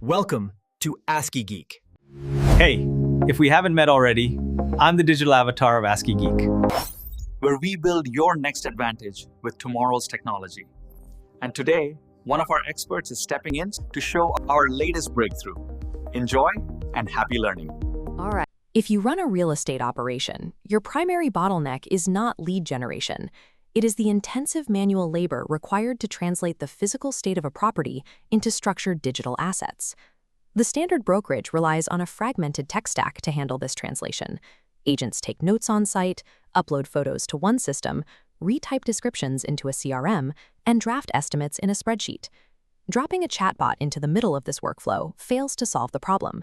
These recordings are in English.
Welcome to ASCII Geek. Hey, if we haven't met already, I'm the digital avatar of ASCII Geek, where we build your next advantage with tomorrow's technology. And today, one of our experts is stepping in to show our latest breakthrough. Enjoy and happy learning. All right. If you run a real estate operation, your primary bottleneck is not lead generation. It is the intensive manual labor required to translate the physical state of a property into structured digital assets. The standard brokerage relies on a fragmented tech stack to handle this translation. Agents take notes on site, upload photos to one system, retype descriptions into a CRM, and draft estimates in a spreadsheet. Dropping a chatbot into the middle of this workflow fails to solve the problem.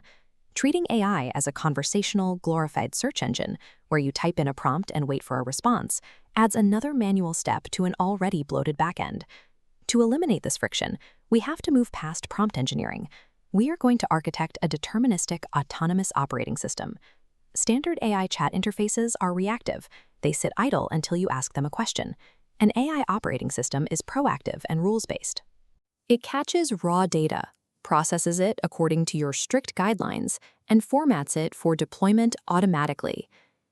Treating AI as a conversational, glorified search engine, where you type in a prompt and wait for a response, adds another manual step to an already bloated backend. To eliminate this friction, we have to move past prompt engineering. We are going to architect a deterministic, autonomous operating system. Standard AI chat interfaces are reactive. They sit idle until you ask them a question. An AI operating system is proactive and rules-based. It catches raw data, processes it according to your strict guidelines, and formats it for deployment automatically.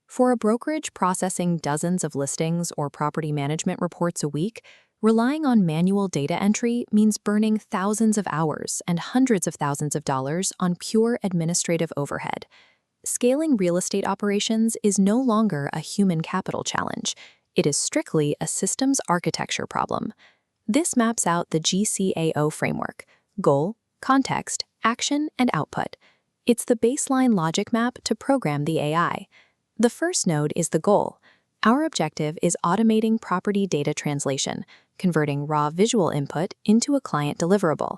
For a brokerage processing dozens of listings or property management reports a week, relying on manual data entry means burning thousands of hours and hundreds of thousands of dollars on pure administrative overhead. Scaling real estate operations is no longer a human capital challenge. It is strictly a systems architecture problem. This maps out the GCAO framework: goal, context, action, and output. It's the baseline logic map to program the AI. The first node is the goal. Our objective is automating property data translation, converting raw visual input into a client deliverable.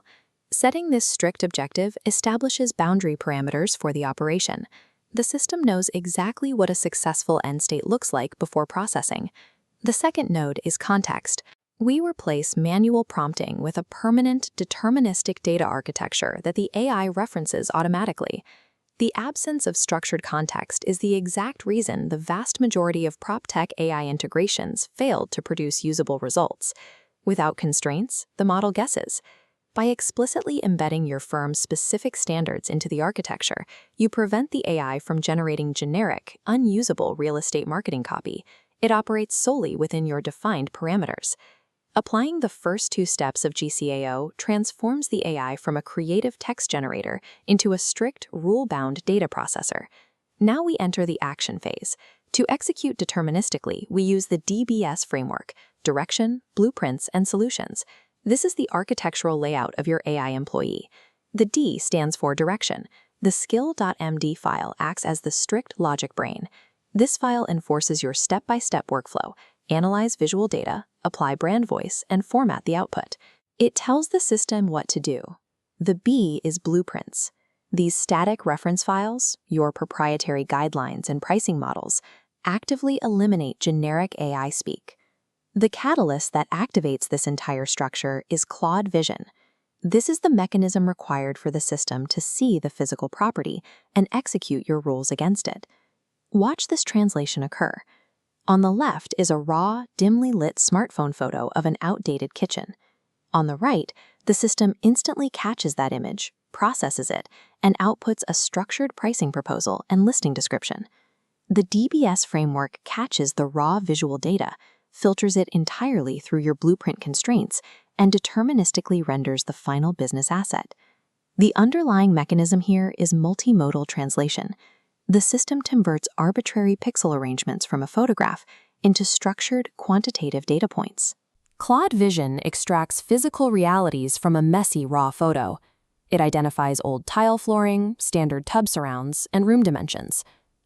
Setting this strict objective establishes boundary parameters for the operation. The system knows exactly what a successful end state looks like before processing. The second node is context. We replace manual prompting with a permanent, deterministic data architecture that the AI references automatically. The absence of structured context is the exact reason the vast majority of PropTech AI integrations failed to produce usable results. Without constraints, the model guesses. By explicitly embedding your firm's specific standards into the architecture, you prevent the AI from generating generic, unusable real estate marketing copy. It operates solely within your defined parameters. Applying the first two steps of GCAO transforms the AI from a creative text generator into a strict, rule-bound data processor. Now we enter the action phase. To execute deterministically, we use the DBS framework: direction, blueprints, and solutions. This is the architectural layout of your AI employee. The D stands for direction. The skill.md file acts as the strict logic brain. This file enforces your step-by-step workflow: analyze visual data, apply brand voice, and format the output. It tells the system what to do. The B is blueprints. These static reference files, your proprietary guidelines and pricing models, actively eliminate generic AI speak. The catalyst that activates this entire structure is Claude Vision. This is the mechanism required for the system to see the physical property and execute your rules against it. Watch this translation occur. On the left is a raw, dimly lit smartphone photo of an outdated kitchen. On the right, the system instantly catches that image, processes it, and outputs a structured pricing proposal and listing description. The DBS framework catches the raw visual data, filters it entirely through your blueprint constraints, and deterministically renders the final business asset. The underlying mechanism here is multimodal translation. The system converts arbitrary pixel arrangements from a photograph into structured, quantitative data points. Claude Vision extracts physical realities from a messy raw photo. It identifies old tile flooring, standard tub surrounds, and room dimensions.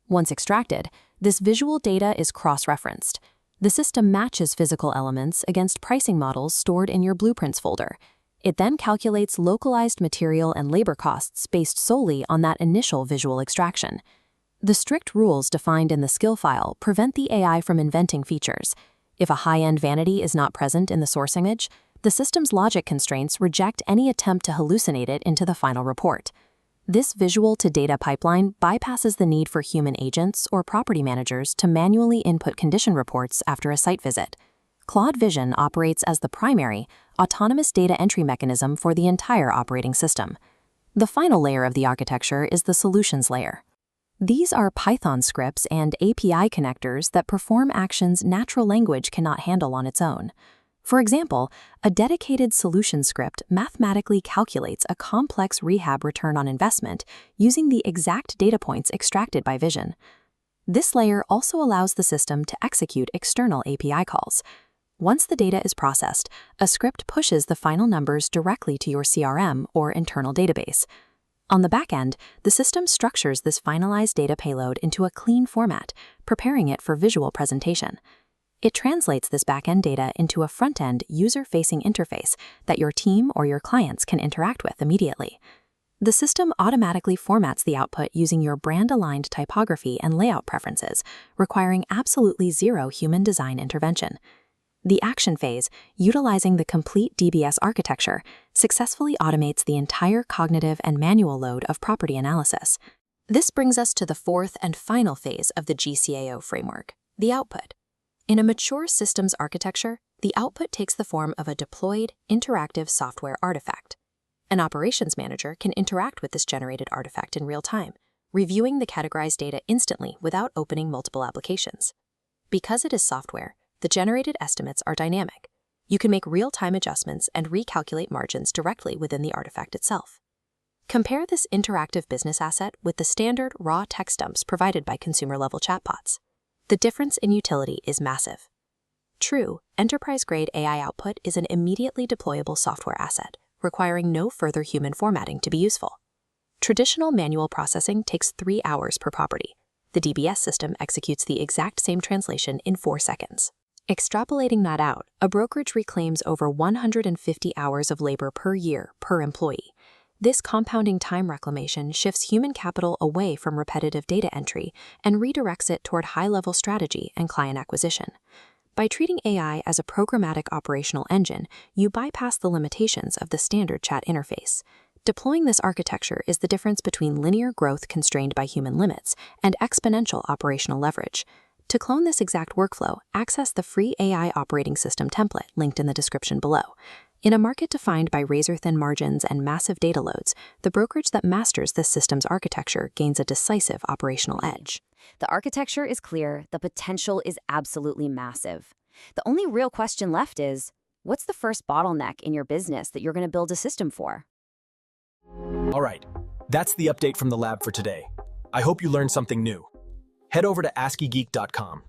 Once extracted, this visual data is cross-referenced. The system matches physical elements against pricing models stored in your blueprints folder. It then calculates localized material and labor costs based solely on that initial visual extraction. The strict rules defined in the skill file prevent the AI from inventing features. If a high-end vanity is not present in the source image, the system's logic constraints reject any attempt to hallucinate it into the final report. This visual-to-data pipeline bypasses the need for human agents or property managers to manually input condition reports after a site visit. Claude Vision operates as the primary, autonomous data entry mechanism for the entire operating system. The final layer of the architecture is the solutions layer. These are Python scripts and API connectors that perform actions natural language cannot handle on its own. For example, a dedicated solution script mathematically calculates a complex rehab return on investment using the exact data points extracted by Vision. This layer also allows the system to execute external API calls. Once the data is processed, a script pushes the final numbers directly to your CRM or internal database. On the back end, the system structures this finalized data payload into a clean format, preparing it for visual presentation. It translates this back-end data into a front-end user-facing interface that your team or your clients can interact with immediately. The system automatically formats the output using your brand-aligned typography and layout preferences, requiring absolutely zero human design intervention. The action phase, utilizing the complete DBS architecture, successfully automates the entire cognitive and manual load of property analysis. This brings us to the fourth and final phase of the GCAO framework, the output. In a mature systems architecture, the output takes the form of a deployed, interactive software artifact. An operations manager can interact with this generated artifact in real time, reviewing the categorized data instantly without opening multiple applications. Because it is software, the generated estimates are dynamic. You can make real-time adjustments and recalculate margins directly within the artifact itself. Compare this interactive business asset with the standard raw text dumps provided by consumer-level chatbots. The difference in utility is massive. True, enterprise-grade AI output is an immediately deployable software asset, requiring no further human formatting to be useful. Traditional manual processing takes 3 hours per property. The DBS system executes the exact same translation in 4 seconds. Extrapolating that out, a brokerage reclaims over 150 hours of labor per year per employee. This compounding time reclamation shifts human capital away from repetitive data entry and redirects it toward high-level strategy and client acquisition. By treating AI as a programmatic operational engine, you bypass the limitations of the standard chat interface. Deploying this architecture is the difference between linear growth constrained by human limits and exponential operational leverage. To clone this exact workflow, access the free AI operating system template linked in the description below. In a market defined by razor-thin margins and massive data loads, the brokerage that masters this system's architecture gains a decisive operational edge. The architecture is clear, the potential is absolutely massive. The only real question left is, what's the first bottleneck in your business that you're going to build a system for? All right, that's the update from the lab for today. I hope you learned something new. Head over to ASCIIgeek.com